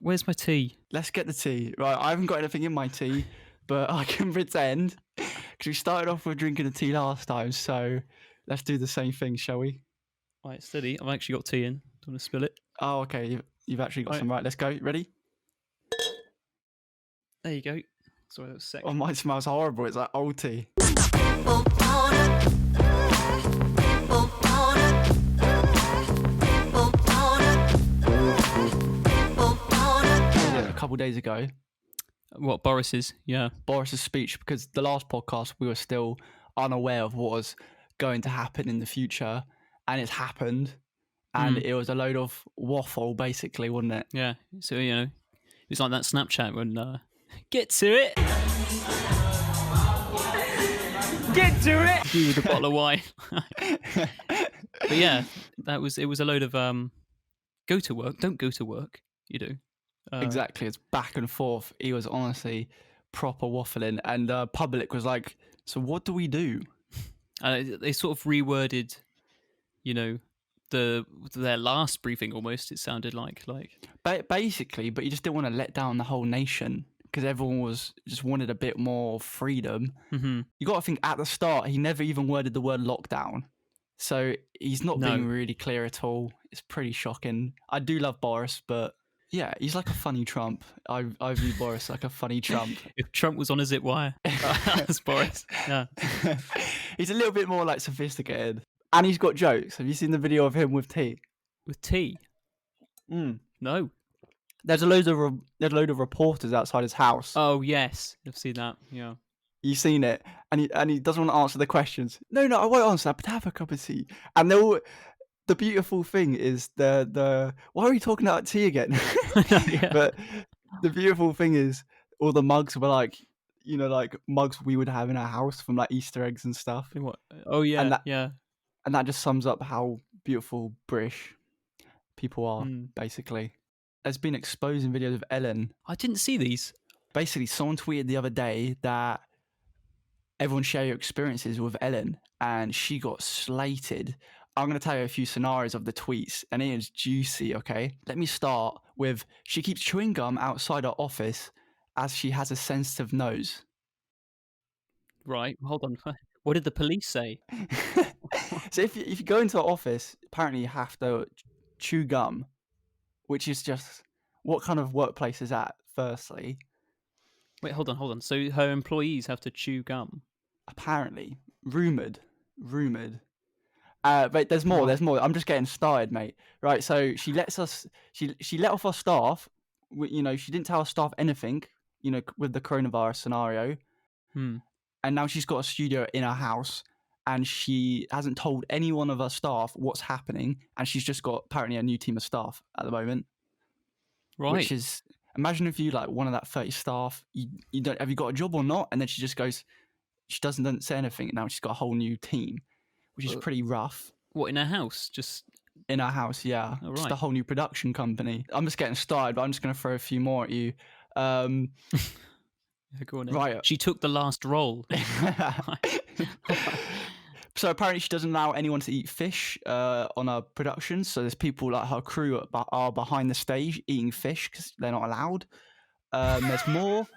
Where's my tea? Let's get the tea. Right, I haven't got anything in my tea, but I can pretend. Because we started off with drinking the tea last time, so let's do the same thing, shall we? Right, steady. I've actually got tea in. Don't want to spill it. Oh, okay. You've actually got some. Right, let's go. Ready? There you go. Sorry, that was sick. Oh, mine smells horrible. It's like old tea. A couple days ago. What, Boris's? Yeah. Boris's speech, because the last podcast we were still unaware of what was going to happen in the future, and it's happened, and it was a load of waffle, basically, wasn't it? Yeah. So, it's like that Snapchat when, get to it! Get to it! You with a bottle of wine. But yeah, it was a load of, go to work, don't go to work, you do. Exactly, it's back and forth. He was honestly proper waffling, and public was like, so what do we do? They sort of reworded, their last briefing almost, it sounded like. Basically, but you just didn't want to let down the whole nation, because everyone just wanted a bit more freedom. Mm-hmm. You got to think, at the start, he never even worded the word lockdown. So he's not being really clear at all. It's pretty shocking. I do love Boris, but yeah, he's like a funny Trump. I view Boris like a funny Trump. If Trump was on a zip wire, that's Boris. Yeah. He's a little bit more like sophisticated. And he's got jokes. Have you seen the video of him with tea? With tea? No. There's a load of reporters outside his house. Oh yes, I've seen that. Yeah. You've seen it, and he doesn't want to answer the questions. No, I won't answer that. But have a cup of tea. And the beautiful thing is the why are we talking about tea again? Yeah. But the beautiful thing is all the mugs were like, like mugs we would have in our house from like Easter eggs and stuff. What? Oh yeah, yeah. And that just sums up how beautiful British people are, basically. There's been exposing videos of Ellen. I didn't see these. Basically, someone tweeted the other day that everyone share your experiences with Ellen, and she got slated. I'm going to tell you a few scenarios of the tweets, and it is juicy, okay? Let me start with, she keeps chewing gum outside her office as she has a sensitive nose. Right, hold on. What did the police say? So if you go into her office, apparently you have to chew gum, which is just, what kind of workplace is that, firstly? Wait, hold on. So her employees have to chew gum? Apparently. Rumoured. But there's more. I'm just getting started, mate. Right, so she let off our staff. She didn't tell our staff anything, with the coronavirus scenario. And now she's got a studio in her house, and she hasn't told any one of her staff what's happening, and she's just got apparently a new team of staff at the moment. Right. Which is, imagine if you like one of that 30 staff, you don't, have you got a job or not? And then she just goes, she doesn't say anything. Now she's got a whole new team, which is pretty rough. What, in her house? Just in our house, yeah. Oh, right. Just a whole new production company. I'm just getting started, but I'm just going to throw a few more at you. Go on, right. She took the last role. So apparently she doesn't allow anyone to eat fish on her productions. So there's people like her crew are behind the stage eating fish because they're not allowed. There's more.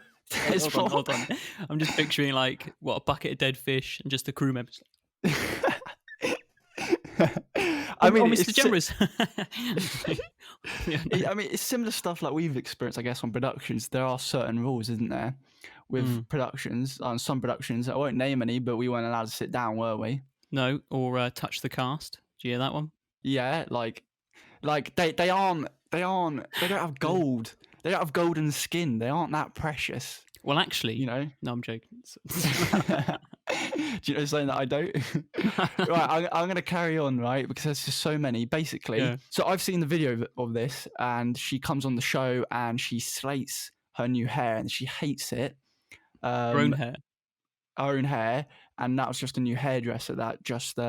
Hold on. I'm just picturing like a bucket of dead fish and just the crew members. I mean, Mr. Degeneres. I mean, it's similar stuff like we've experienced, I guess, on productions. There are certain rules, isn't there, with productions? On some productions, I won't name any, but we weren't allowed to sit down, were we? No, or touch the cast. Do you hear that one? Yeah, like they don't have gold. They don't have golden skin. They aren't that precious. Well, actually, no, I'm joking. Do you know something that I don't? Right, I'm going to carry on, right? Because there's just so many, basically. Yeah. So I've seen the video of this, and she comes on the show and she slates her new hair, and she hates it. Her own hair. Her own hair, and that was just a new hairdresser that just did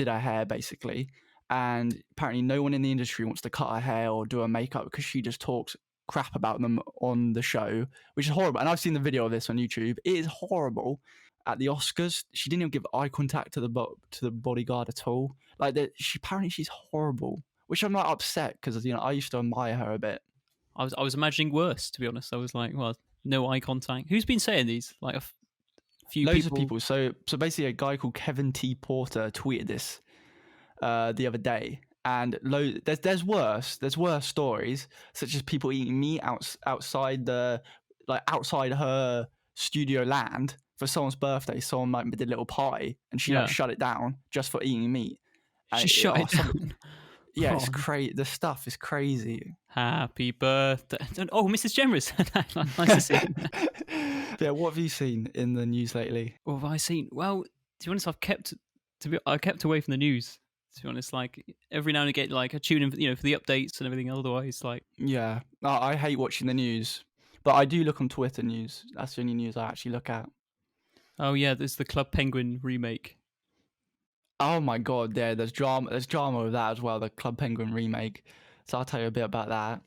her hair, basically. And apparently no one in the industry wants to cut her hair or do her makeup because she just talks crap about them on the show, which is horrible. And I've seen the video of this on YouTube. It is horrible. At the Oscars, she didn't even give eye contact to the bodyguard at all. Like she's horrible, which I'm not upset because I used to admire her a bit. I was imagining worse, to be honest. I was like, well, no eye contact. Who's been saying these? Like few Loads people. of people. So basically, a guy called Kevin T. Porter tweeted this the other day, and there's worse stories, such as people eating meat outside outside her studio land for someone's birthday. Someone like did a little party, and she like shut it down just for eating meat. She shut it down. Yeah, it's crazy. The stuff is crazy. Happy birthday! Oh, Mrs. Degeneres. Nice to see you. Yeah, what have you seen in the news lately? What have I seen? Well, to be honest, I kept away from the news. To be honest, like every now and again, like I tune in, for the updates and everything. Otherwise, like yeah, I hate watching the news, but I do look on Twitter news. That's the only news I actually look at. Oh yeah, there's the Club Penguin remake. Oh my god, yeah, there's drama with that as well, the Club Penguin remake. So I'll tell you a bit about that.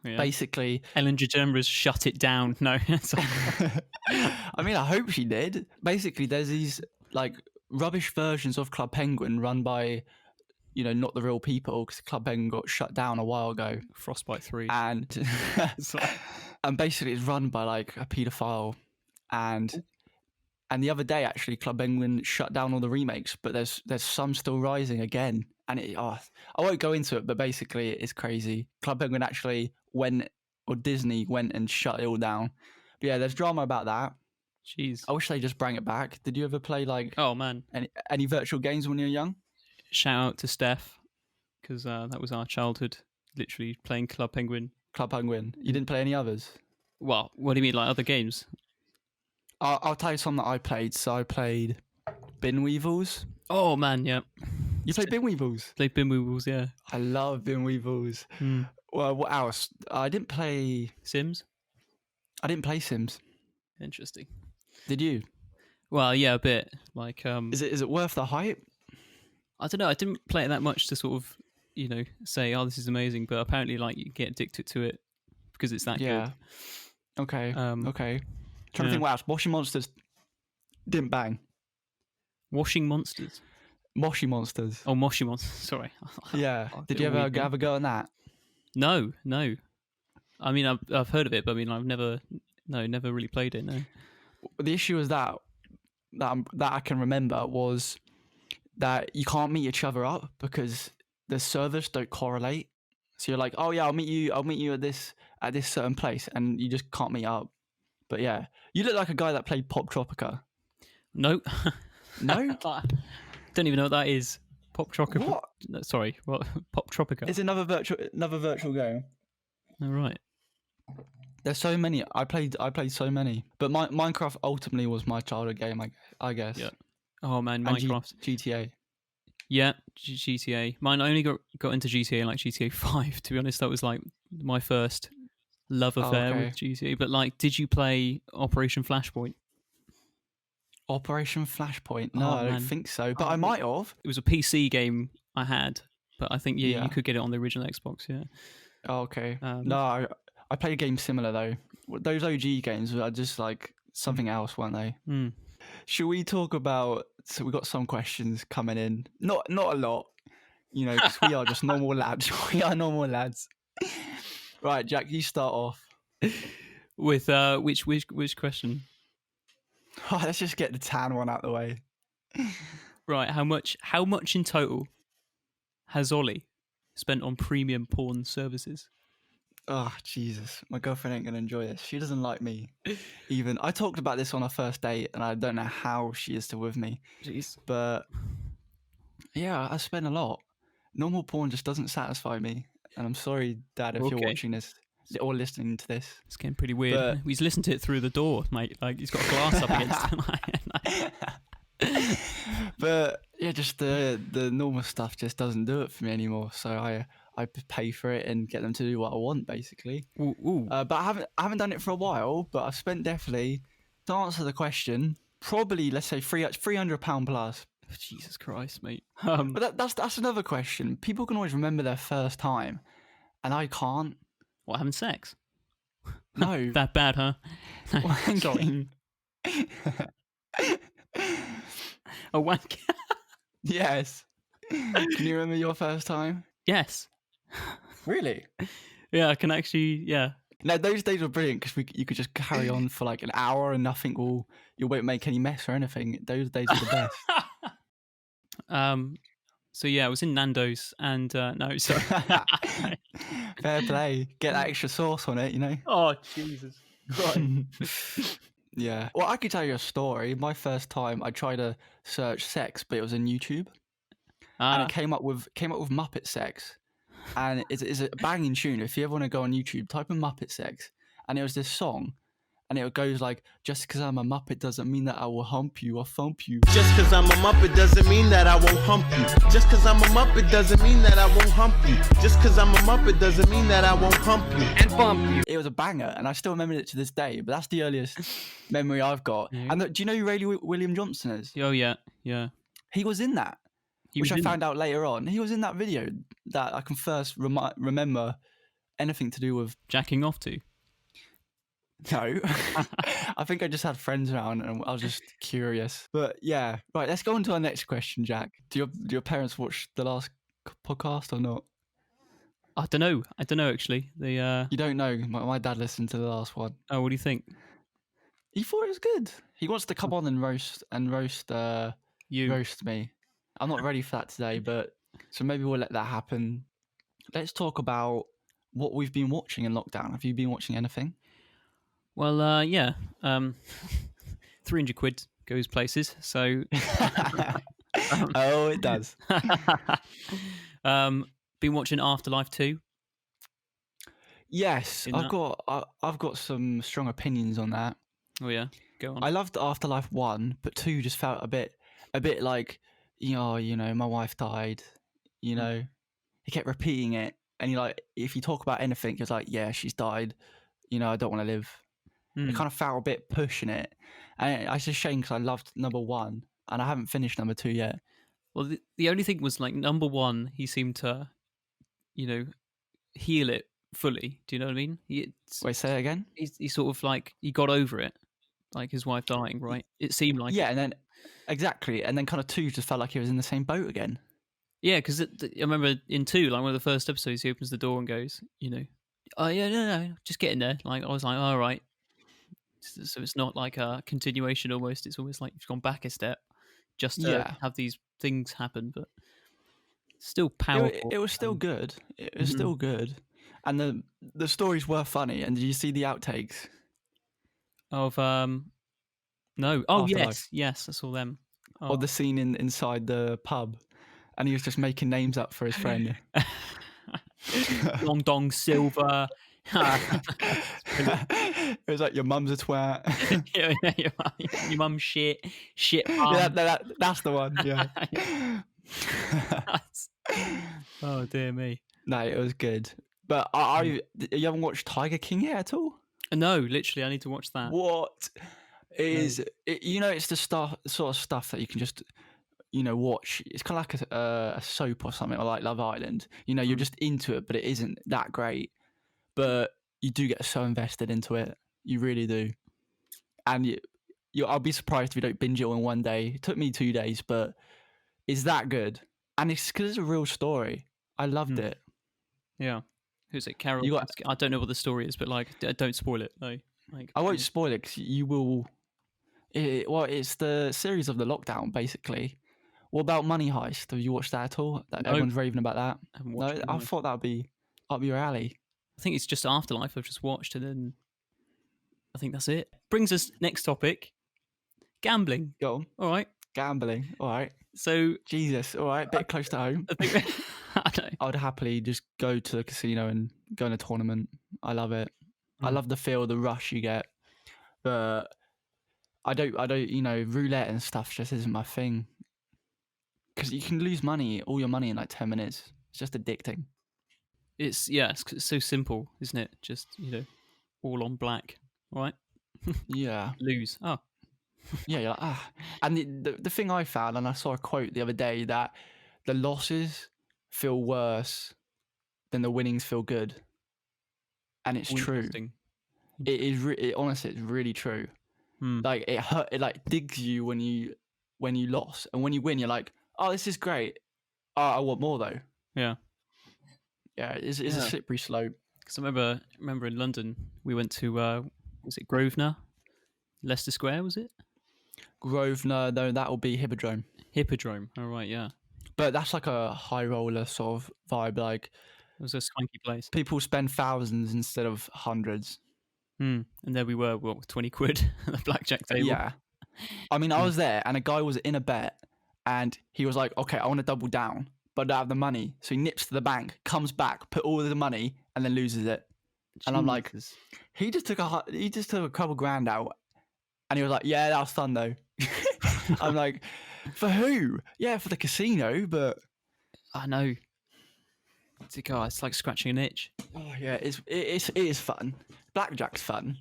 Yeah. Basically, Ellen DeGeneres shut it down. No, I mean, I hope she did. Basically, there's these like rubbish versions of Club Penguin run by, not the real people, because Club Penguin got shut down a while ago. Frostbite 3. And and basically it's run by like a paedophile, and the other day actually Club Penguin shut down all the remakes, but there's some still rising again, and I won't go into it, but basically it's crazy. Club Penguin actually Disney went and shut it all down. But yeah, there's drama about that. Jeez, I wish they just bring it back. Did you ever play like oh man any virtual games when you were young? Shout out to Steph, because that was our childhood, literally playing Club Penguin. You didn't play any others? Well, what do you mean, like other games? I'll tell you some that I played. So I played Bin Weevils. Oh man, yeah. You played Bin Weevils? Played Bin Weevils, yeah. I love Bin Weevils. Well, what else? I didn't play Sims. I didn't play Sims. Interesting. Did you? Well, yeah, a bit. Like, is it worth the hype? I don't know. I didn't play it that much to sort of, say, oh, this is amazing. But apparently, like, you get addicted to it because it's that good. Okay. Okay. Trying to think what else. Washing Monsters didn't bang. Washing Monsters? Moshy Monsters. Oh, Moshy Monsters. Sorry. Yeah. Did you ever have a go on that? No. I mean, I've heard of it, but I mean, I've never really played it. No. The issue is that I can remember was that you can't meet each other up because the servers don't correlate. So you're like, oh yeah, I'll meet you at this certain place, and you just can't meet up. But yeah, you look like a guy that played Pop Tropica. No. No? Don't even know what that is. Pop Tropica. What? No, sorry, what? Pop Tropica. It's another virtual game. All right. There's so many. I played so many. But Minecraft ultimately was my childhood game, I guess. Yeah. Oh man, Minecraft. GTA. Yeah, GTA. Mine, I only got into GTA in like GTA 5. To be honest, that was like my first love affair with GTA. But like, did you play Operation Flashpoint? Operation Flashpoint? No, I don't think so. But I might have. It was a PC game I had, but I think you could get it on the original Xbox. Yeah. Oh, okay. No, I played a game similar though. Those OG games are just like something else, weren't they? Should we talk about? So we got some questions coming in. Not a lot, because we are just normal lads. We are normal lads. Right, Jack, you start off with which question? Oh, let's just get the tan one out of the way. Right, how much in total has Ollie spent on premium porn services? Oh, Jesus. My girlfriend ain't going to enjoy this. She doesn't like me. Even. I talked about this on our first date, and I don't know how she is still with me. Jeez. But, yeah, I spend a lot. Normal porn just doesn't satisfy me. And I'm sorry, Dad, if you're watching this or listening to this. It's getting pretty weird. But he's listened to it through the door, mate. Like, he's got a glass up against him. But, yeah, just the normal stuff just doesn't do it for me anymore. So I pay for it and get them to do what I want, basically. Ooh. But I haven't done it for a while. But I've spent definitely, to answer the question, probably let's say £300 plus. Jesus Christ, mate. But that's another question. People can always remember their first time, and I can't. What, having sex? No. That bad, huh? Sorry. A wank. Yes. Can you remember your first time? Yes. Really? Yeah, I can actually. Yeah. No, those days were brilliant because you could just carry on for like an hour and nothing you won't make any mess or anything. Those days were the best. So yeah, I was in Nando's and no, sorry. Fair play. Get that extra sauce on it, you know. Oh Jesus Christ. Yeah. Well, I could tell you a story. My first time, I tried to search sex, but it was on YouTube, and it came up with Muppet sex, and it's a banging tune. If you ever want to go on YouTube, type in Muppet sex, and it was this song. And it goes like, just because I'm a Muppet doesn't mean that I will hump you or thump you. Just because I'm a Muppet doesn't mean that I won't hump you. Just because I'm a Muppet doesn't mean that I won't hump you. Just because I'm a Muppet doesn't mean that I won't hump you and bump you. It was a banger, and I still remember it to this day, but that's the earliest memory I've got. Yeah. And do you know who Ray William Johnson is? Oh, yeah. Yeah. He was in that, which I found out later on. He was in that video that I can first remember anything to do with jacking off to. No, I think I just had friends around and I was just curious. But yeah, right, let's go on to our next question, Jack. Do your parents watch the last podcast or not? I don't know actually. You don't know? My dad listened to the last one. Oh, what do you think? He thought it was good. He wants to come on and roast me. I'm not ready for that today, but so maybe we'll let that happen. Let's talk about what we've been watching in lockdown. Have you been watching anything? Well, yeah. 300 quid goes places, so... Oh, it does. Been watching Afterlife 2. Yes, I've got some strong opinions on that. Oh, yeah? Go on. I loved Afterlife 1, but 2 just felt a bit like, you know, my wife died, you know. He kept repeating it, and if you talk about anything, it's like, yeah, she's died, you know, I don't want to live. It kind of felt a bit pushing it, and it's a shame because I loved number 1 and I haven't finished number 2 yet. Well, the only thing was like number 1, he seemed to, you know, heal it fully. Do you know what I mean? Wait, say it again. He sort of like he got over it, like his wife dying, right? It seemed like and then exactly, and then kind of 2 just felt like he was in the same boat again. Yeah, because I remember in 2, like one of the first episodes, he opens the door and goes, you know, oh yeah, no, just get in there. Like I was like, all right. So it's not like a continuation almost. It's almost like you've gone back a step just to have these things happen, but still powerful. It was still good. It was still good. And the stories were funny. And did you see the outtakes? Of, no. Oh, Afterlife. yes, I saw them. Oh. Or the scene inside the pub. And he was just making names up for his friend. Long Dong Silver. It was like, your mum's a twat. Your mum's shit mum. Yeah, that's the one. Yeah. Oh dear me. No, it was good. But you haven't watched Tiger King yet at all? No, literally, I need to watch that. What is you know? It's the sort of stuff that you can just watch. It's kind of like a soap or something, or like Love Island. You know, you're just into it, but it isn't that great. But you do get so invested into it. You really do. And I'll be surprised if you don't binge it all in one day. It took me 2 days, but it's that good. And it's because it's a real story. I loved it. Yeah. Who's it? Carol? I don't know what the story is, but like, don't spoil it. No. I won't spoil it because you will. It's the series of the lockdown, basically. What about Money Heist? Have you watched that at all? Everyone's raving about that. I thought that'd be up your alley. I think it's just Afterlife I've just watched, and then I think that's it. Brings us next topic: gambling. Go on. All right. Gambling. All right. So Jesus. All right. Bit close to home. I would happily just go to the casino and go in a tournament. I love it. I love the feel, the rush you get. But I don't. Roulette and stuff just isn't my thing. Because you can lose all your money in like 10 minutes. It's just addicting. It's so simple, isn't it? Just, all on black, right? Yeah. Lose. Oh. Yeah, you're like, And the thing I found, and I saw a quote the other day, that the losses feel worse than the winnings feel good. And it's true. It is honestly, it's really true. Like it hurt, it like digs you when you lost. And when you win, you're like, oh, this is great. Oh, I want more though. Yeah. Yeah, it's a slippery slope. Because I remember in London we went to was it Grosvenor, Leicester Square, was it? Grosvenor, though, that will be Hippodrome. Hippodrome. Oh right, yeah. But that's like a high roller sort of vibe. Like It was a swanky place. people spend thousands instead of hundreds. And there we were, with 20 quid at the blackjack table. Yeah. I mean, I was there and a guy was in a bet and he was like, okay, I want to double down, but I don't have the money. So he nips to the bank, comes back, put all of the money and then loses it. And I'm like, Jesus. he just took a couple grand out and he was like, yeah, that was fun though. I'm like, for who? Yeah, for the casino, but I know. It's like scratching an itch. oh yeah, it is fun. Blackjack's fun.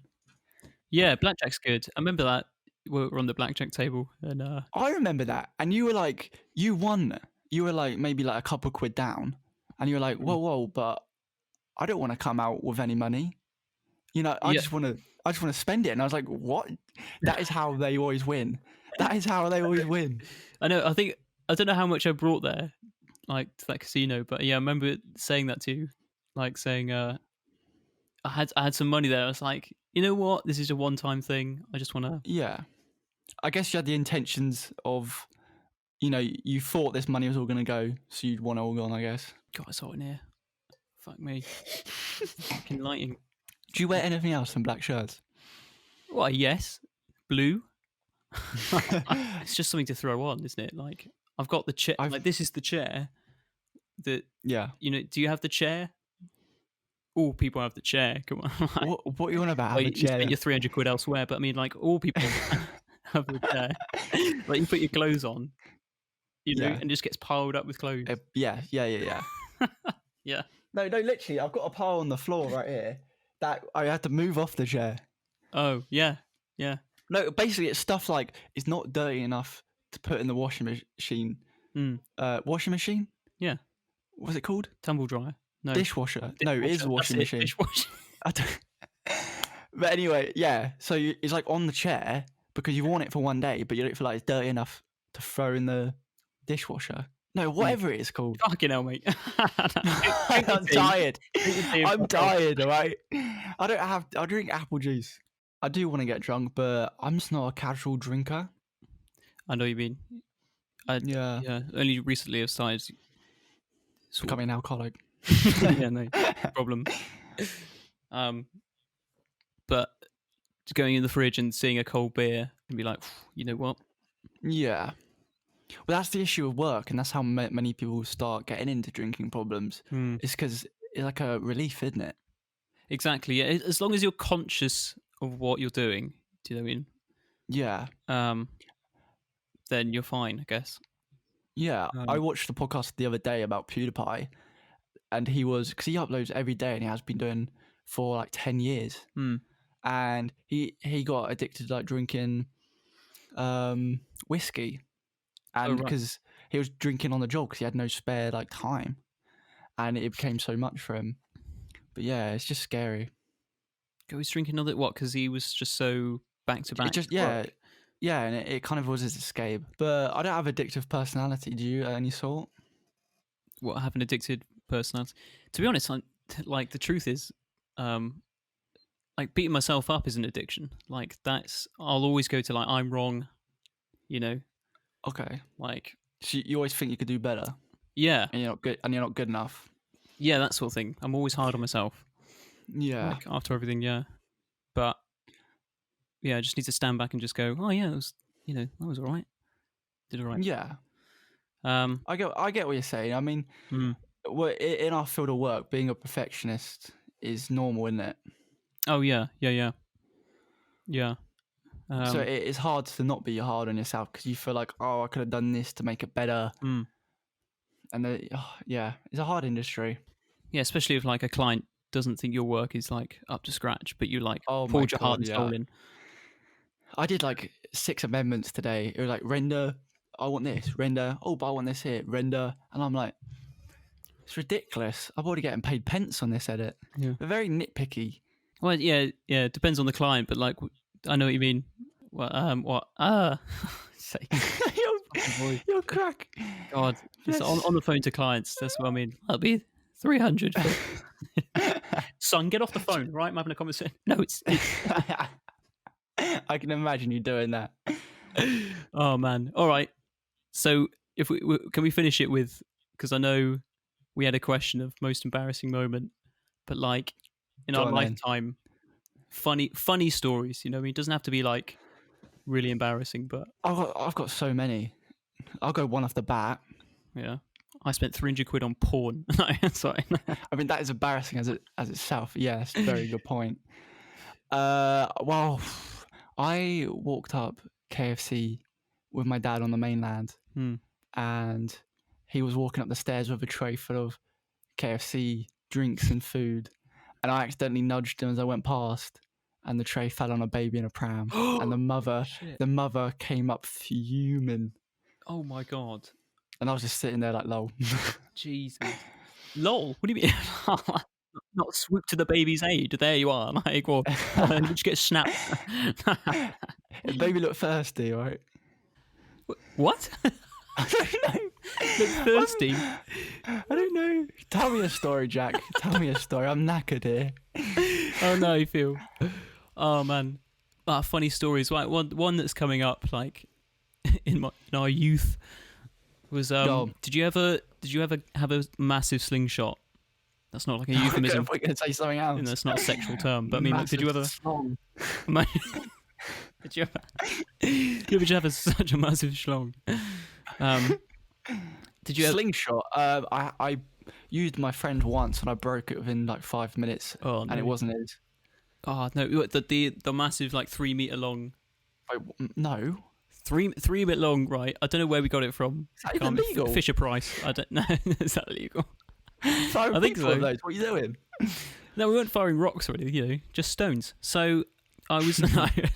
Yeah, blackjack's good. I remember that we were on the blackjack table and I remember that, and you were like, you won. You were like maybe like a couple of quid down, and you were like, whoa, but I don't want to come out with any money. You know, I just want to spend it. And I was like, what? That is how they always win. That is how they always win. I know. I don't know how much I brought there, like to that casino, but yeah, I remember saying that to you, like saying, I had some money there. I was like, you know what? This is a one-time thing. I just want to. Yeah, I guess you had the intentions of, you know, you thought this money was all going to go, so you'd want it all gone. I guess. God, it's hot in here. Fuck me. Fucking lighting. Do you wear anything else than black shirts? Why? Yes, blue. It's just something to throw on, isn't it? Like I've got the chair. Like this is the chair. That Yeah. you know. Do you have the chair? All people have the chair. Come on. What are you on about? Well, Have a you chair? spend your 300 quid elsewhere, but I mean, like all people have the chair. Like you put your clothes on, you know, Yeah. and it just gets piled up with clothes. Yeah. Yeah. No, literally, I've got a pile on the floor right here that I had to move off the chair. Oh yeah, yeah. No, basically, it's stuff like it's not dirty enough to put in the washing machine. Washing machine? Yeah. What's it called? Tumble dryer. No. Dishwasher. No, it is Dishwasher. washing That's it, machine. Dishwasher. I don't... But anyway, yeah. So it's like on the chair because you want it for one day, but you don't feel like it's dirty enough to throw in the dishwasher. No, whatever it is called. Fucking hell, mate. I'm tired. I'm tired, all right? I drink apple juice. I do want to get drunk, but I'm just not a casual drinker. I know what you mean. Yeah. Only recently I've started Becoming an alcoholic. yeah, no problem. But just going in the fridge and seeing a cold beer and be like, you know what? Yeah. Well, that's the issue of work, and that's how many people start getting into drinking problems. It's because it's like a relief, isn't it? Exactly. Yeah. As long as you're conscious of what you're doing, do you know what I mean? Yeah. Then you're fine, I guess. Yeah. I watched the podcast the other day about PewDiePie, and because he uploads every day, and he has been doing for like 10 years. And he got addicted to like drinking whiskey. And because he was drinking on the job because he had no spare like time, and it became so much for him. But yeah, it's just scary. He was drinking on it, what? Because he was just so back to back. It just and it kind of was his escape. But I don't have addictive personality. Do you, at any sort? What, have an addicted personality? To be honest, like the truth is, like beating myself up is an addiction. Like I'll always go to like I'm wrong, you know. Okay. Like, so you always think you could do better. Yeah. And you're not good enough. Yeah, that sort of thing. I'm always hard on myself. Yeah. Like, after everything, yeah. But yeah, I just need to stand back and just go, oh yeah, it was, that was all right. Did all right. Yeah. I get what you're saying. I mean, in our field of work, being a perfectionist is normal, isn't it? Oh yeah. So it's hard to not be hard on yourself because you feel like, oh, I could have done this to make it better. And it's a hard industry. Yeah, especially if like a client doesn't think your work is like up to scratch, but you like poured your heart and soul in. I did like 6 amendments today. It was like render, I want this, render, oh, but I want this here, render. And I'm like, it's ridiculous. I'm already getting paid pence on this edit. Yeah. They're very nitpicky. Well, yeah, it depends on the client, but like, I know what you mean. What? You're crack. God, just on the phone to clients. That's what I mean. That'll be 300. Son, get off the phone, right? I'm having a conversation. No, it's I can imagine you doing that. Oh man. All right. So if can we finish it with, because I know we had a question of most embarrassing moment, but like in Go our on then. lifetime, funny stories. You know, I mean, it doesn't have to be like really embarrassing, but I've got so many. I'll go one off the bat. yeah, I spent 300 quid on porn. Sorry. I mean, that is embarrassing as itself. Yeah, that's a very good point. Well, I walked up KFC with my dad on the mainland, and he was walking up the stairs with a tray full of KFC drinks and food, and I accidentally nudged him as I went past, and the tray fell on a baby in a pram, and the mother came up fuming, Oh my god. and I was just sitting there like, lol. Jesus. Lol. What do you mean? Not swoop to the baby's aid. There you are. Like, or did you get snapped? The baby looked thirsty, right? What? I don't know. Look thirsty. I don't know. Tell me a story, Jack. Tell me a story. I'm knackered here. Oh no, you feel. Oh man. Funny stories. Right, one that's coming up like in our youth was did you ever have a massive slingshot? That's not like a euphemism. We're going to say something else. That's not a sexual term, but I mean, did you ever? Did you ever have such a massive schlong? Did you ever? Slingshot? I used my friend once and I broke it within like 5 minutes. Oh, no. And it wasn't his. Oh no, the massive like 3 meter long. Wait, no. 3 meter long, right? I don't know where we got it from. Is that even legal? Fisher Price. I don't know. Is that legal? I think so. Those. What are you doing? No, we weren't firing rocks or anything, you know, just stones. So I was like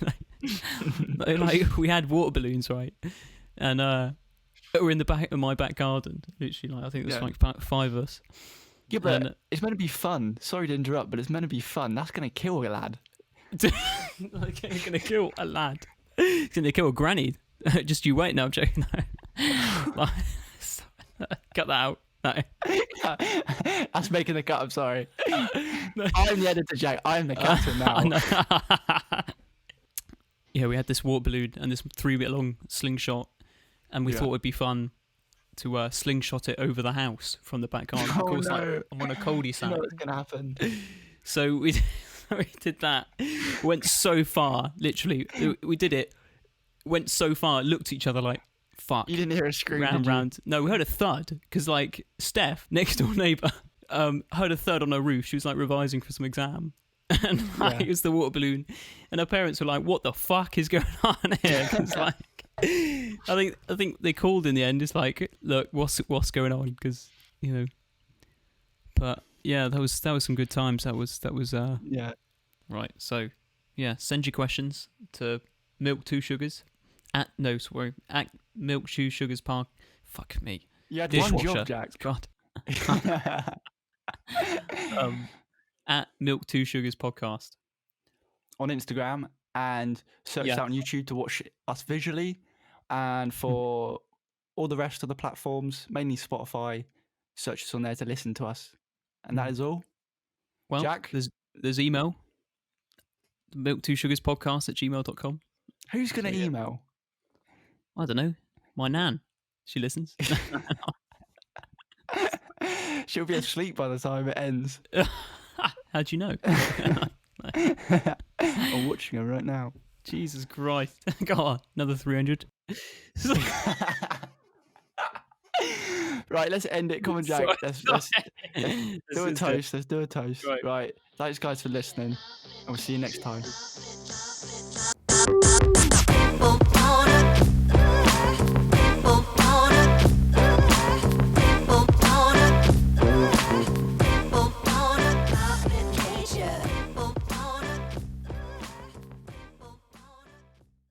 we had water balloons, right? And we're in the back of my back garden, literally. Like I think there's like about 5 of us. Yeah, but it's meant to be fun. Sorry to interrupt, but it's meant to be fun. That's gonna kill a lad. Like, it's gonna kill a lad. It's gonna kill a granny. Just you wait. No, I'm joking. No. Cut that out. No. That's making the cut. I'm sorry. No. I'm the editor, Jack. I'm the cutter now. Yeah, we had this water balloon and this 3 meter long slingshot, and we thought it'd be fun to slingshot it over the house from the back garden. Oh, of course, no. like, I'm on a cul-de-sac. You know what's gonna happen. So we did that. Went so far, literally. We did it. Went so far. Looked at each other like, fuck. You didn't hear a scream, round. No, we heard a thud because like Steph, next door neighbour, heard a thud on her roof. She was like revising for some exam, and like, it was the water balloon. And her parents were like, "What the fuck is going on here?" It's like, I think they called in the end. It's like, look, what's going on? Because you know. But yeah, that was some good times. That was yeah. Right. So yeah, send your questions to Milk 2 Sugars at Milk 2 Sugars Park. Fuck me. You had Dishwasher. one job, Jack. God. At Milk 2 Sugars Podcast on Instagram, and search out on YouTube to watch us visually, and for all the rest of the platforms, mainly Spotify, search us on there to listen to us, and that is all. Well, Jack, there's email, milk2sugarspodcast at gmail.com. Who's going to email? I don't know. My nan. She listens. She'll be asleep by the time it ends. How'd you know? I'm watching her right now. Jesus Christ. Go on, another 300. Right, let's end it. Come on, Jack. Let's do a toast. Let's do a toast. Right. Thanks, guys, for listening. And we'll see you next time.